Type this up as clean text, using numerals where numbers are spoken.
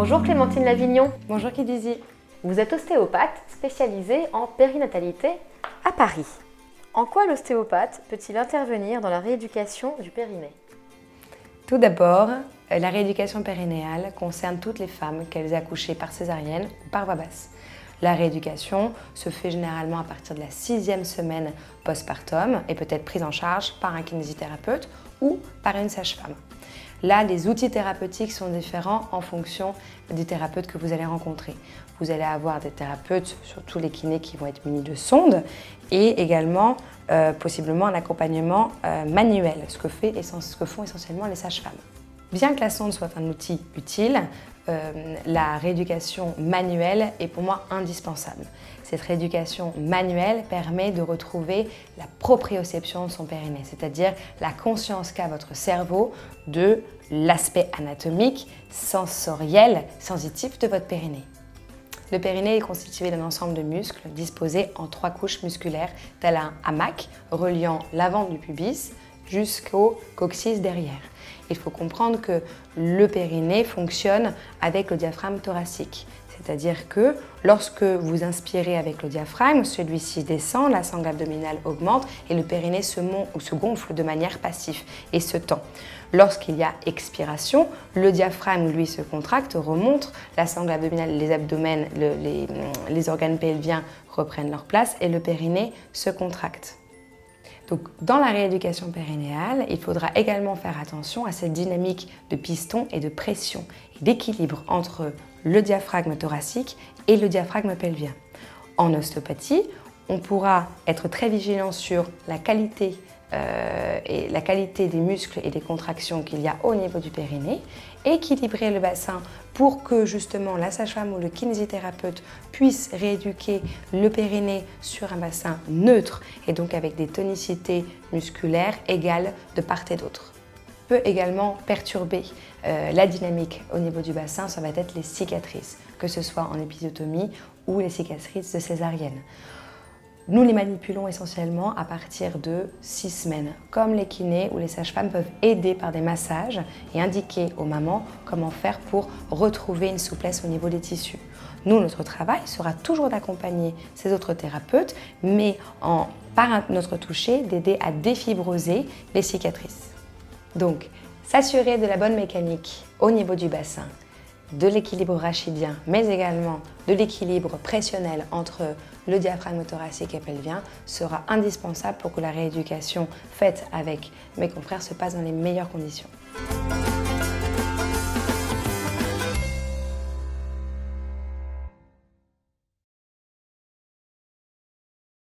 Bonjour Clémentine Lavignon. Bonjour Kidizi. Vous êtes ostéopathe spécialisée en périnatalité à Paris. En quoi l'ostéopathe peut-il intervenir dans la rééducation du périnée? Tout d'abord, la rééducation périnéale concerne toutes les femmes, qu'elles aient accouché par césarienne ou par voie basse. La rééducation se fait généralement à partir de la 6e semaine postpartum et peut être prise en charge par un kinésithérapeute ou par une sage-femme. Là, les outils thérapeutiques sont différents en fonction du thérapeute que vous allez rencontrer. Vous allez avoir des thérapeutes, surtout les kinés, qui vont être munis de sondes et également possiblement un accompagnement manuel, ce que font essentiellement les sages-femmes. Bien que la sonde soit un outil utile, la rééducation manuelle est pour moi indispensable. Cette rééducation manuelle permet de retrouver la proprioception de son périnée, c'est-à-dire la conscience qu'a votre cerveau de l'aspect anatomique, sensoriel, sensitif de votre périnée. Le périnée est constitué d'un ensemble de muscles disposés en 3 couches musculaires, tel un hamac reliant l'avant du pubis jusqu'au coccyx derrière. Il faut comprendre que le périnée fonctionne avec le diaphragme thoracique. C'est-à-dire que lorsque vous inspirez avec le diaphragme, celui-ci descend, la sangle abdominale augmente et le périnée se gonfle de manière passive et se tend. Lorsqu'il y a expiration, le diaphragme, lui, se contracte, remonte, la sangle abdominale, les abdomens, les organes pelviens reprennent leur place et le périnée se contracte. Donc, dans la rééducation périnéale, il faudra également faire attention à cette dynamique de piston et de pression et d'équilibre entre le diaphragme thoracique et le diaphragme pelvien. En ostéopathie, on pourra être très vigilant sur la qualité des muscles et des contractions qu'il y a au niveau du périnée, équilibrer le bassin pour que justement la sage-femme ou le kinésithérapeute puisse rééduquer le périnée sur un bassin neutre et donc avec des tonicités musculaires égales de part et d'autre. Peut également perturber la dynamique au niveau du bassin, ça va être les cicatrices, que ce soit en épisiotomie ou les cicatrices de césarienne. Nous les manipulons essentiellement à partir de 6 semaines. Comme les kinés ou les sages-femmes peuvent aider par des massages et indiquer aux mamans comment faire pour retrouver une souplesse au niveau des tissus. Nous, notre travail sera toujours d'accompagner ces autres thérapeutes, mais par notre toucher, d'aider à défibroser les cicatrices. Donc, s'assurer de la bonne mécanique au niveau du bassin, de l'équilibre rachidien, mais également de l'équilibre pressionnel entre le diaphragme thoracique et pelvien sera indispensable pour que la rééducation faite avec mes confrères se passe dans les meilleures conditions.